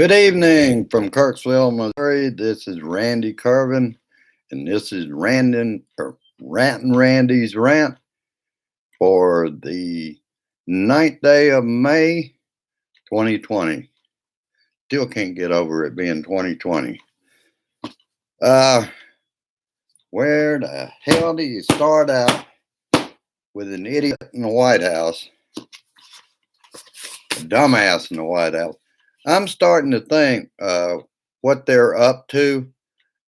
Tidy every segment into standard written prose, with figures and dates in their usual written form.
Good evening from Kirksville, Missouri. This is Randy Curvin, and this is Rantin Randy's Rant for the ninth day of May, 2020. Still can't get over it being 2020. Uh, where the hell do you start out with an idiot in the White House, a dumbass in the White House? I'm starting to think what they're up to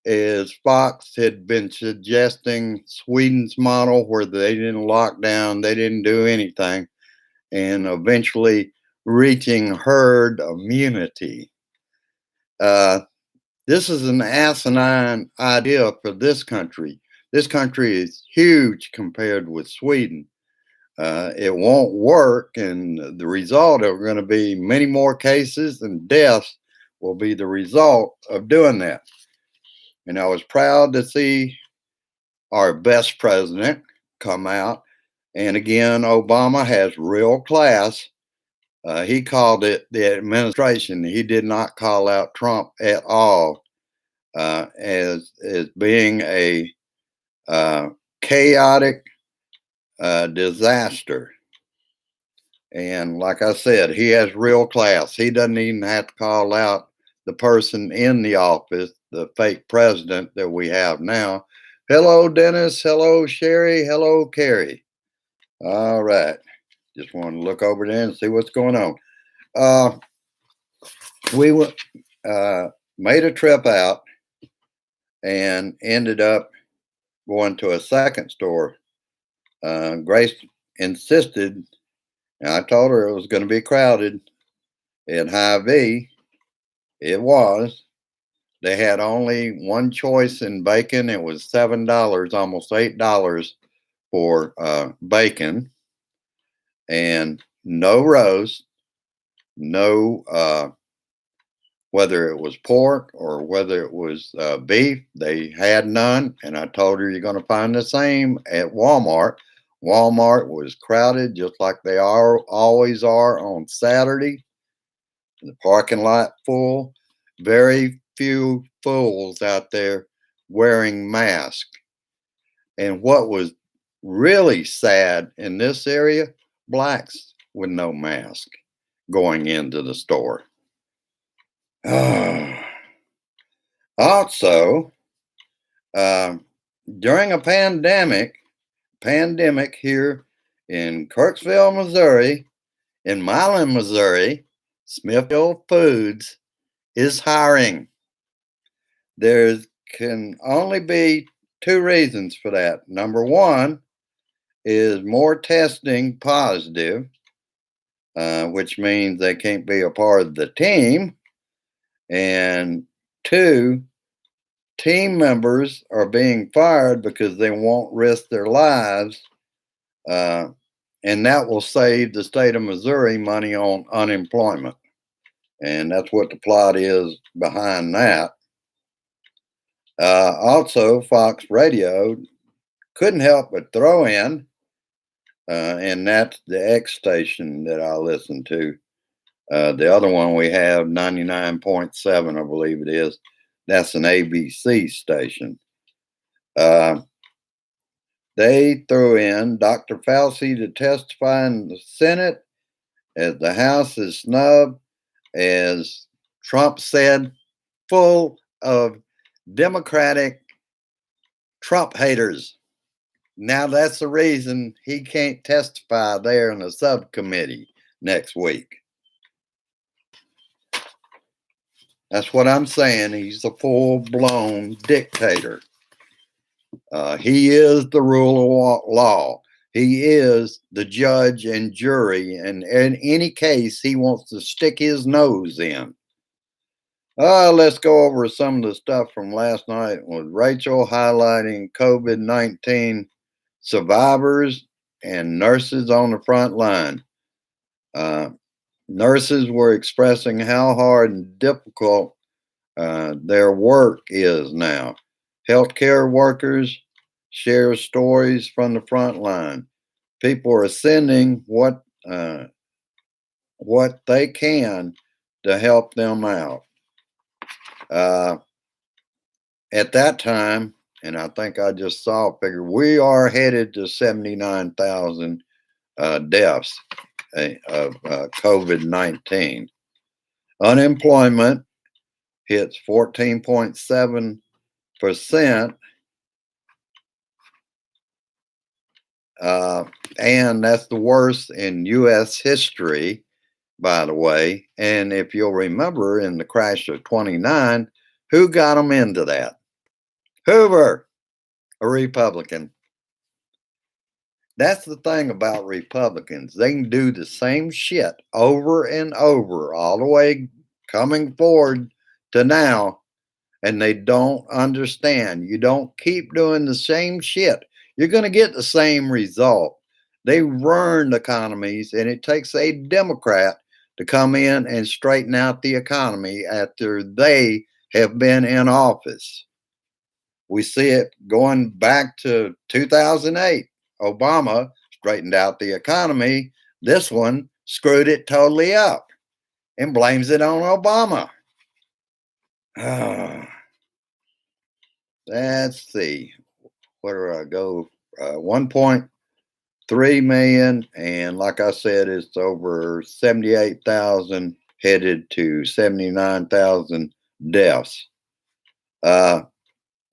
is Fox had been suggesting Sweden's model where they didn't lock down, they didn't do anything, and eventually reaching herd immunity. This is an asinine idea for this country. This country is huge compared with Sweden. It won't work, and the result are going to be many more cases, and deaths will be the result of doing that. And I was proud to see our best president come out. And again, Obama has real class. He called it the administration. He did not call out Trump at all as being a chaotic disaster. And like I said, he has real class. He doesn't even have to call out the person in the office, the fake president that we have now. Hello, Dennis. Hello, Sherry. Hello, Carrie. All right. Just want to look over there and see what's going on. We made a trip out and ended up going to a second store. Grace insisted, and I told her it was going to be crowded at Hy-Vee. It was. They had only one choice in bacon. It was $7, almost $8 for bacon, and no roast, no whether it was pork or whether it was beef. They had none, and I told her you're going to find the same at Walmart. Walmart was crowded just like they always are on Saturday. The parking lot full. Very few fools out there wearing masks. And what was really sad in this area, blacks with no mask going into the store. Also, during a pandemic here in Kirksville, Missouri, in Milan, Missouri, Smithfield Foods is hiring. There can only be two reasons for that. Number one is more testing positive, which means they can't be a part of the team. And two, team members are being fired because they won't risk their lives. And that will save the state of Missouri money on unemployment. And that's what the plot is behind that. Also, Fox Radio couldn't help but throw in, and that's the X station that I listen to. The other one we have, 99.7, I believe it is. That's an ABC station. They threw in Dr. Fauci to testify in the Senate as the House is snubbed, as Trump said, full of Democratic Trump haters. Now that's the reason he can't testify there in the subcommittee next week. That's what I'm saying. He's a full-blown dictator. He is the rule of law. He is the judge and jury. And in any case, he wants to stick his nose in. Let's go over some of the stuff from last night with Rachel highlighting COVID-19 survivors and nurses on the front line. Nurses were expressing how hard and difficult their work is now. Healthcare workers share stories from the front line. People are sending what they can to help them out. Uh, at that time, and I think I just saw a figure, we are headed to 79,000 deaths of COVID-19. Unemployment hits 14.7%, and that's the worst in U.S. history, by the way. And if you'll remember, in the crash of 29, who got them into that? Hoover, a Republican. That's the thing about Republicans. They can do the same shit over and over, all the way coming forward to now, and they don't understand. You don't keep doing the same shit, you're going to get the same result. They ruined economies, and it takes a Democrat to come in and straighten out the economy after they have been in office. We see it going back to 2008. Obama straightened out the economy. This one screwed it totally up and blames it on Obama. Let's see. Where do I go? 1.3 million. And like I said, it's over 78,000, headed to 79,000 deaths.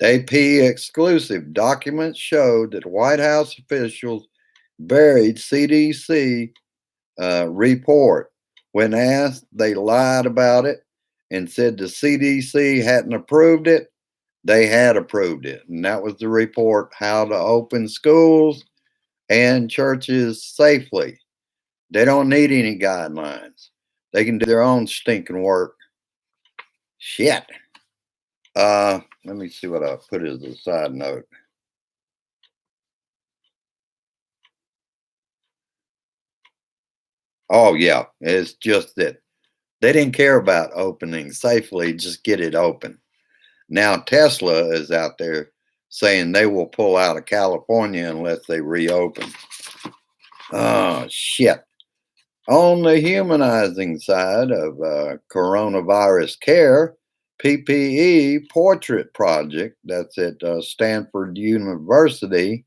AP exclusive documents showed that White House officials buried CDC report. When asked, they lied about it and said the CDC hadn't approved it. They had approved it. And that was the report, how to open schools and churches safely. They don't need any guidelines. They can do their own stinking work. Shit. Let me see what I put as a side note. Oh, yeah. It's just that they didn't care about opening safely, just get it open. Now, Tesla is out there saying they will pull out of California unless they reopen. Oh, shit. On the humanizing side of coronavirus care, PPE Portrait Project, that's at Stanford University,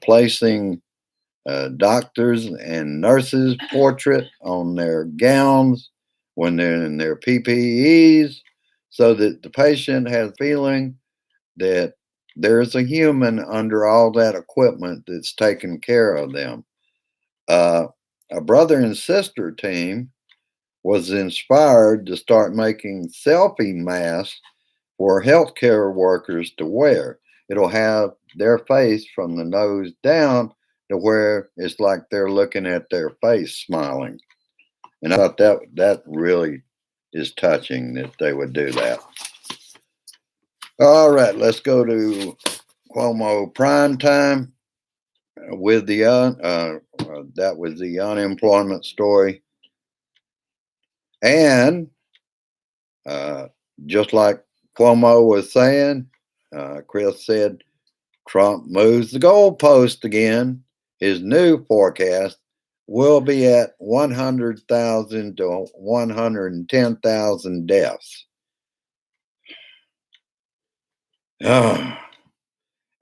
placing doctors and nurses' portrait on their gowns when they're in their PPEs, so that the patient has feeling that there's a human under all that equipment that's taking care of them. A brother and sister team was inspired to start making selfie masks for healthcare workers to wear. It'll have their face from the nose down to where it's like they're looking at their face smiling. And I thought that really is touching that they would do that. All right, let's go to Cuomo prime time with the that was the unemployment story. And just like Cuomo was saying, Chris said Trump moves the goalpost again. His new forecast will be at 100,000 to 110,000 deaths.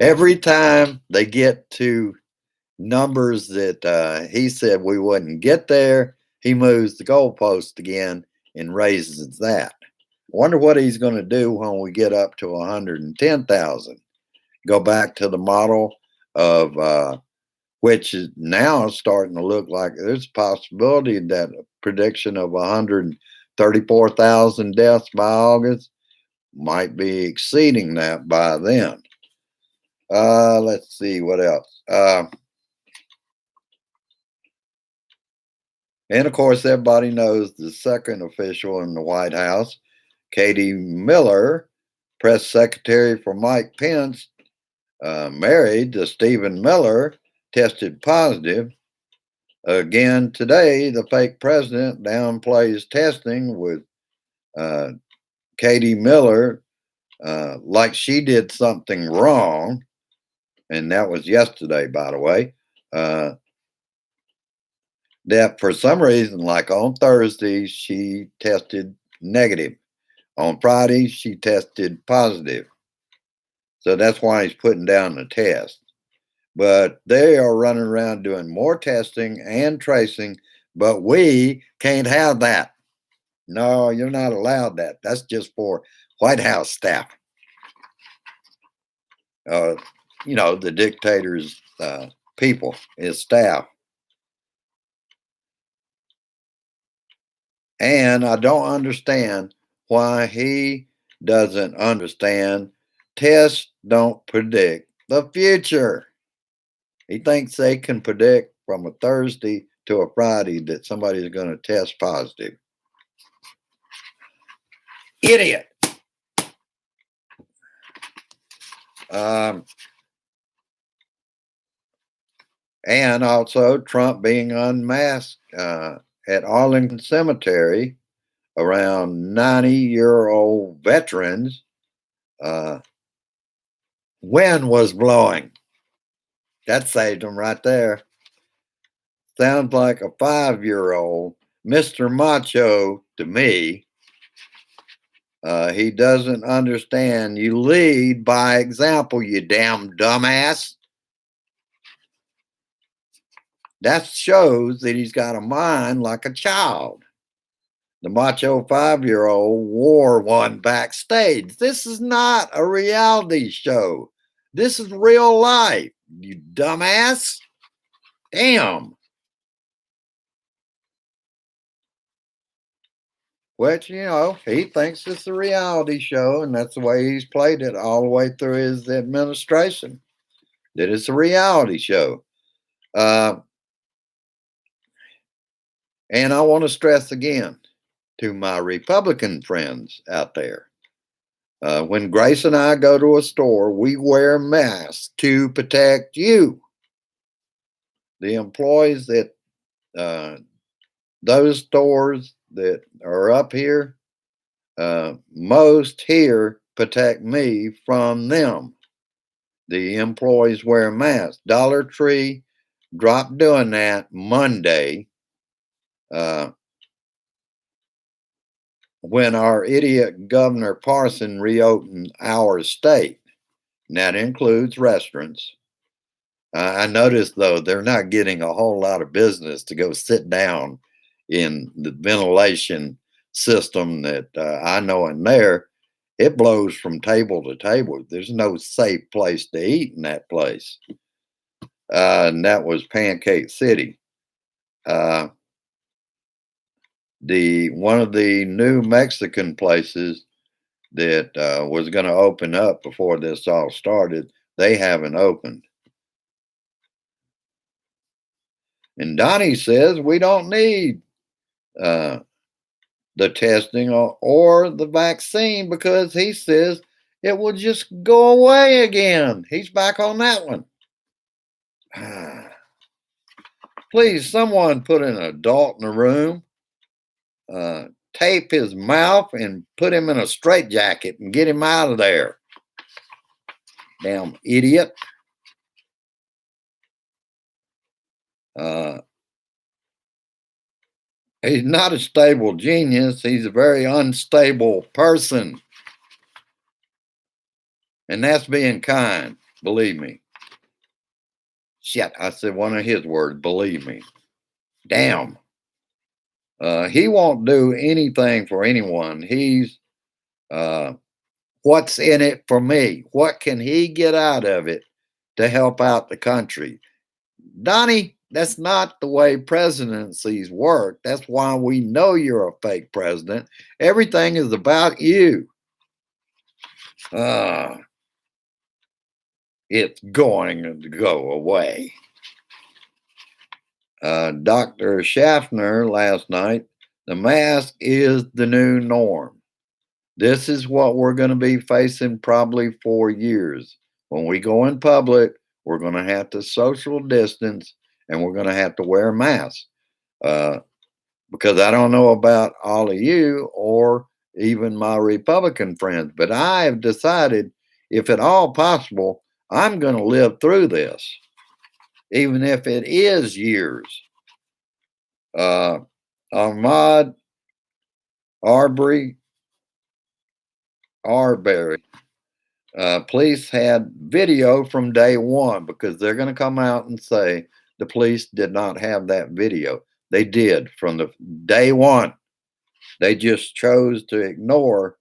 Every time they get to numbers that he said we wouldn't get there, he moves the goalpost again and raises that. Wonder what he's going to do when we get up to 110,000. Go back to the model of which is now starting to look like there's a possibility that a prediction of 134,000 deaths by August might be exceeding that by then. Let's see what else. And of course, everybody knows the second official in the White House, Katie Miller, press secretary for Mike Pence, married to Stephen Miller, tested positive. Again, today, the fake president downplays testing with Katie Miller like she did something wrong. And that was yesterday, by the way. that for some reason, like on Thursday, she tested negative. On Friday, she tested positive. So that's why he's putting down the test. But they are running around doing more testing and tracing, but we can't have that. No, you're not allowed that. That's just for White House staff. Uh, the dictator's people, his staff. And I don't understand why he doesn't understand tests don't predict the future. He thinks they can predict from a Thursday to a Friday that somebody's going to test positive. Idiot. And also Trump being unmasked at Arlington Cemetery around 90-year-old veterans. Wind was blowing. That saved him right there. Sounds like a 5-year-old Mr. Macho to me. He doesn't understand. You lead by example, you damn dumbass. That shows that he's got a mind like a child. The macho 5-year-old wore one backstage. This is not a reality show. This is real life, you dumbass. Damn. Which, he thinks it's a reality show, and that's the way he's played it all the way through his administration. That it's a reality show. And I want to stress again to my Republican friends out there. When Grace and I go to a store, we wear masks to protect you. The employees that those stores that are up here, most here protect me from them. The employees wear masks. Dollar Tree dropped doing that Monday when our idiot Governor Parson reopened our state. And that includes restaurants. I noticed, though, they're not getting a whole lot of business to go sit down in the ventilation system that I know in there. It blows from table to table. There's no safe place to eat in that place. And that was Pancake City. One of the new Mexican places that was going to open up before this all started, they haven't opened. And Donnie says we don't need the testing or the vaccine because he says it will just go away again. He's back on that one. Please, someone put an adult in the room, tape his mouth, and put him in a straitjacket and get him out of there. Damn idiot. He's not a stable genius. He's a very unstable person. And that's being kind, believe me. Shit, I said one of his words, believe me. Damn. He won't do anything for anyone. He's, what's in it for me? What can he get out of it to help out the country? Donnie, that's not the way presidencies work. That's why we know you're a fake president. Everything is about you. It's going to go away. Dr. Schaffner last night, the mask is the new norm. This is what we're going to be facing probably for years. When we go in public, we're going to have to social distance and we're going to have to wear masks. Because I don't know about all of you or even my Republican friends, but I have decided, if at all possible, I'm going to live through this, even if it is years. Uh, Ahmad Arbery, Arbery. Police had video from day one because they're going to come out and say the police did not have that video. They did from the day one. They just chose to ignore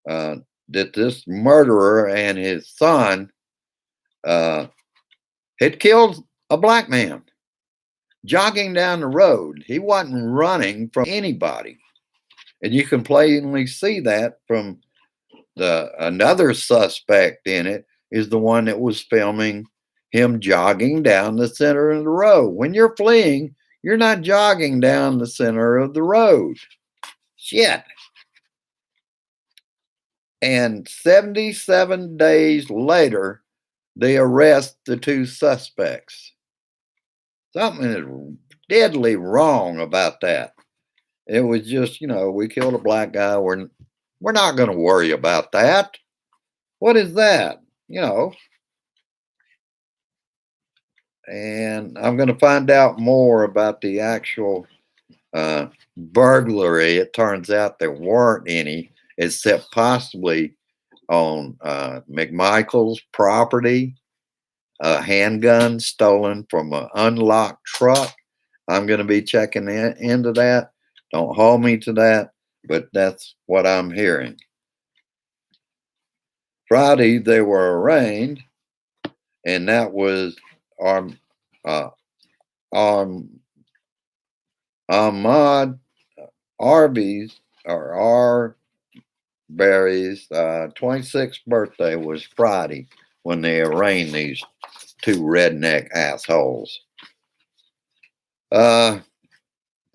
uh, that this murderer and his son had killed a black man jogging down the road. He wasn't running from anybody. And you can plainly see that from the another suspect in it is the one that was filming him jogging down the center of the road. When you're fleeing, you're not jogging down the center of the road. Shit. And 77 days later, they arrest the two suspects. Something is deadly wrong about that. It was just, we killed a black guy. We're not going to worry about that. What is that? And I'm going to find out more about the actual burglary. It turns out there weren't any, except possibly on McMichael's property, a handgun stolen from an unlocked truck. I'm going to be checking into that. Don't hold me to that, but that's what I'm hearing. Friday, they were arraigned, and that was uh, Ahmad Arbery's 26th birthday was Friday when they arraigned these two redneck assholes.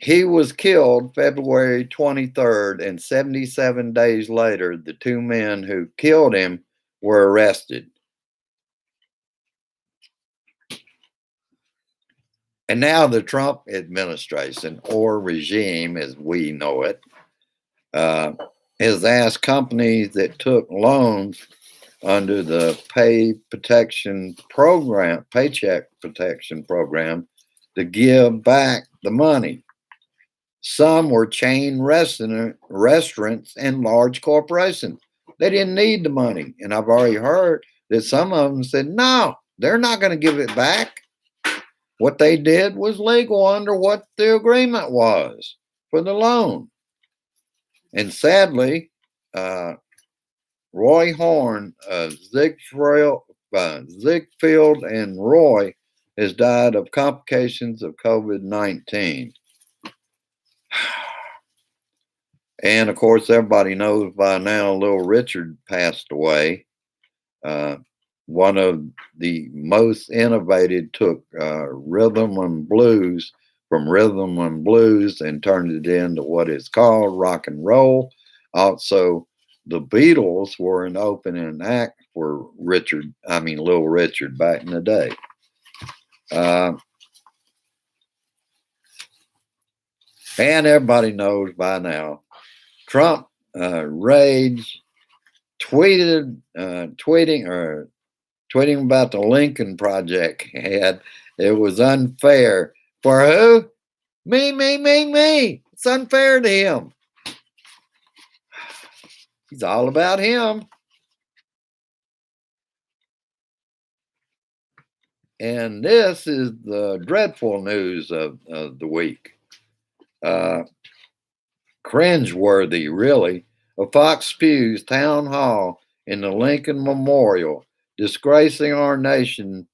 He was killed February 23rd, and 77 days later, the two men who killed him were arrested. And now the Trump administration, or regime as we know it, has asked companies that took loans under the Paycheck Protection Program, to give back the money. Some were chain restaurants and large corporations. They didn't need the money. And I've already heard that some of them said, no, they're not going to give it back. What they did was legal under what the agreement was for the loan. And sadly, Roy Horn, Ziegfeld and Roy has died of complications of COVID-19. And of course, everybody knows by now, Little Richard passed away. One of the most innovative took rhythm and blues from rhythm and blues and turned it into what is called rock and roll. Also, the Beatles were an opening act for Little Richard back in the day. And everybody knows by now, Trump rage tweeting about the Lincoln Project had. It was unfair. For who? Me. It's unfair to him. He's all about him. And this is the dreadful news of the week. Cringeworthy, really. A Fox News town hall in the Lincoln Memorial, disgracing our nation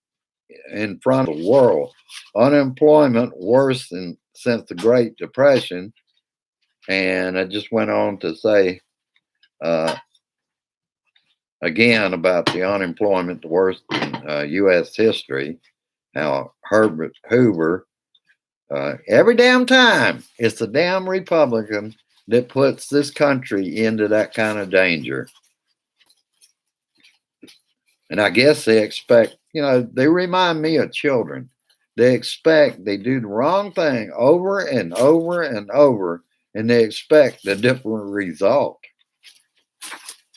in front of the world. Unemployment worse since the Great Depression. And I just went on to say again about the unemployment, the worst in U.S. history, how Herbert Hoover, every damn time, it's the damn Republican that puts this country into that kind of danger. And I guess they expect, they remind me of children. They do the wrong thing over and over and over, and they expect a different result.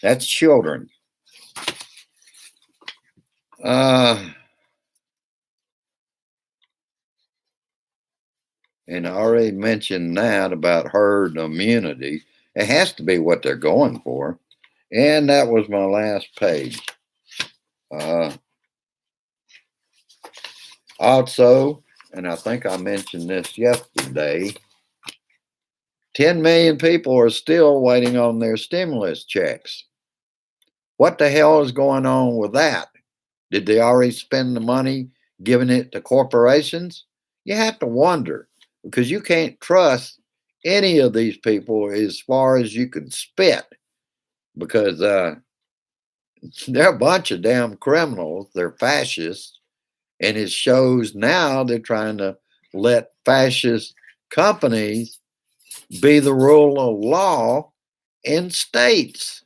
That's children. And I already mentioned that about herd immunity. It has to be what they're going for. And that was my last page. Uh, Also, and I think I mentioned this yesterday, 10 million people are still waiting on their stimulus checks. What the hell is going on with that? Did they already spend the money giving it to corporations? You have to wonder because you can't trust any of these people as far as you can spit because they're a bunch of damn criminals. They're fascists. And it shows now they're trying to let fascist companies be the rule of law in states.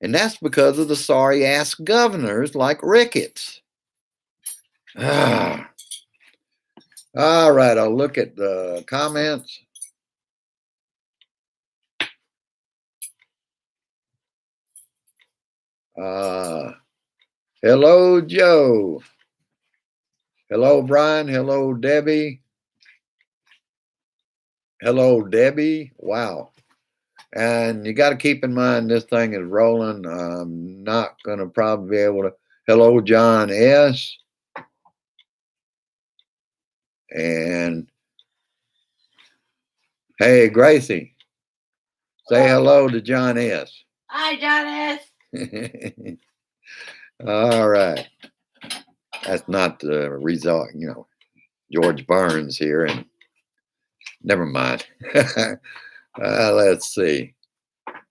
And that's because of the sorry ass governors like Ricketts. Ah. All right, I'll look at the comments. Hello, Joe. Hello, Brian. Hello, Debbie. Hello, Debbie. Wow. And you got to keep in mind this thing is rolling. I'm not going to probably be able to. Hello, John S. And hey, Gracie, say hello to John S. Hi, John S. All right. That's not the result, George Burns here. And never mind. Let's see.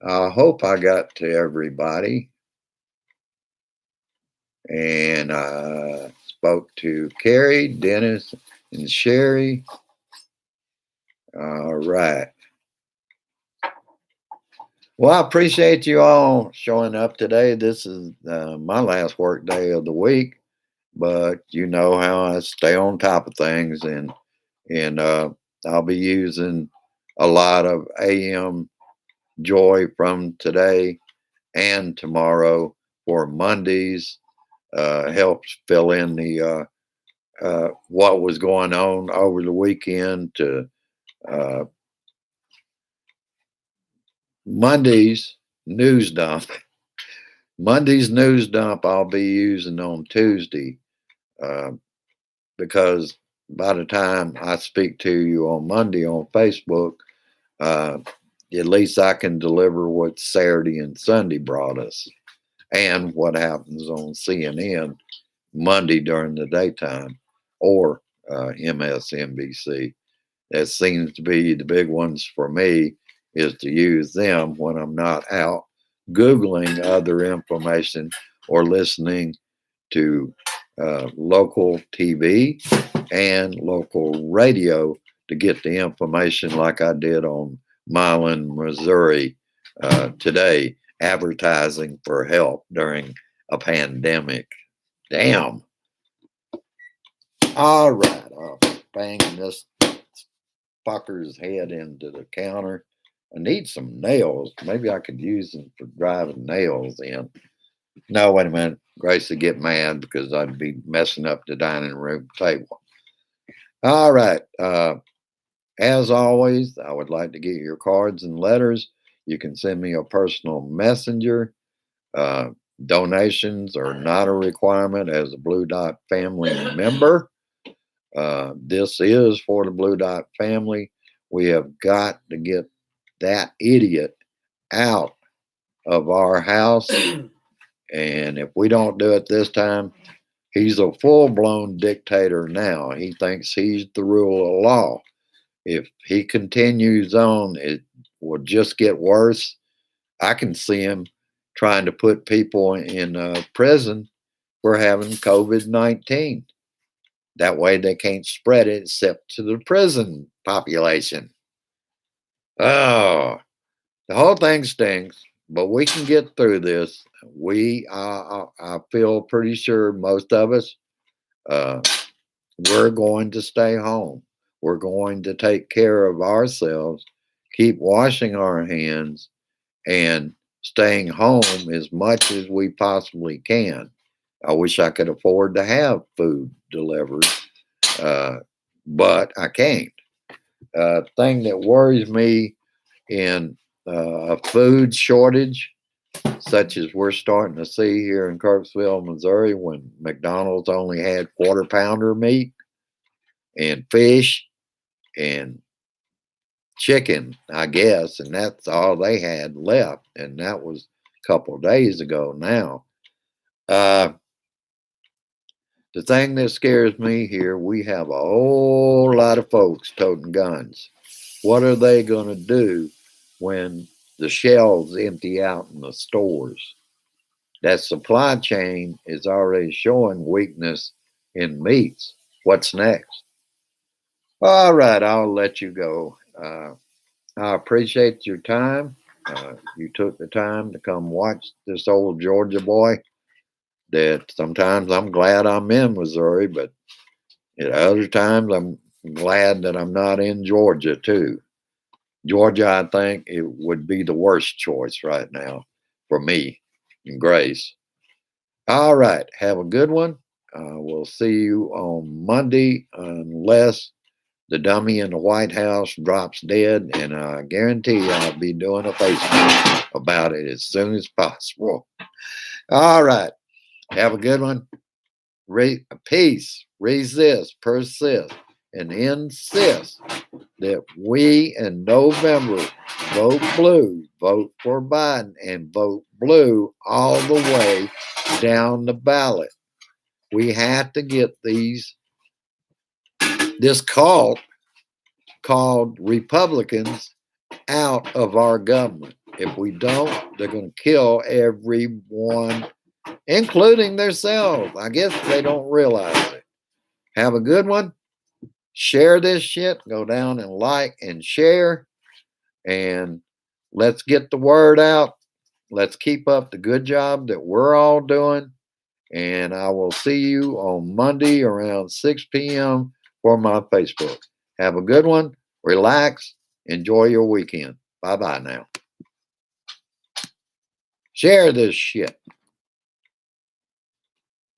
I hope I got to everybody. And I spoke to Carrie, Dennis, and Sherry. All right. Well, I appreciate you all showing up today. This is my last work day of the week, but you know how I stay on top of things, and I'll be using a lot of AM Joy from today and tomorrow for Mondays. Helps fill in the what was going on over the weekend to uh, Monday's news dump. Monday's news dump I'll be using on Tuesday uh, because by the time I speak to you on Monday on Facebook, uh, at least I can deliver what Saturday and Sunday brought us and what happens on CNN Monday during the daytime or MSNBC. That seems to be the big ones for me is to use them when I'm not out Googling other information or listening to local TV and local radio to get the information like I did on Milan, Missouri today, advertising for help during a pandemic. Damn. All right. I'll bang this fucker's head into the counter. I need some nails. Maybe I could use them for driving nails in. No, wait a minute. Grace would get mad because I'd be messing up the dining room table. All right. As always, I would like to get your cards and letters. You can send me a personal messenger. Uh, Donations are not a requirement as a Blue Dot family member. This is for the Blue Dot family. We have got to get that idiot out of our house. And if we don't do it this time, he's a full blown dictator now. He thinks he's the rule of law. If he continues on, it will just get worse. I can see him trying to put people in prison for having COVID-19. That way they can't spread it except to the prison population. Oh, the whole thing stinks, but we can get through this. I feel pretty sure most of us, uh, we're going to stay home. We're going to take care of ourselves, keep washing our hands, and staying home as much as we possibly can. I wish I could afford to have food delivered. Uh, but I can't. Thing that worries me in a food shortage, such as we're starting to see here in Kirksville, Missouri, when McDonald's only had quarter pounder meat and fish and chicken, I guess, and that's all they had left. And that was a couple of days ago now. Uh, the thing that scares me here, we have a whole lot of folks toting guns. What are they going to do when the shelves empty out in the stores? That supply chain is already showing weakness in meats. What's next? All right, I'll let you go. I appreciate your time. You took the time to come watch this old Georgia boy. That sometimes I'm glad I'm in Missouri, but at other times I'm glad that I'm not in Georgia too. Georgia, I think it would be the worst choice right now for me and Grace. All right, have a good one. We'll see you on Monday, unless the dummy in the White House drops dead, and I guarantee I'll be doing a Facebook about it as soon as possible. All right, have a good one. Peace, resist, persist, and insist that we in November vote blue, vote for Biden, and vote blue all the way down the ballot. We have to get this cult called Republicans out of our government. If we don't, they're going to kill everyone, including themselves. I guess they don't realize it. Have a good one. Share this shit. Go down and like and share. And let's get the word out. Let's keep up the good job that we're all doing. And I will see you on Monday around 6 p.m. for my Facebook. Have a good one. Relax. Enjoy your weekend. Bye-bye now. Share this shit.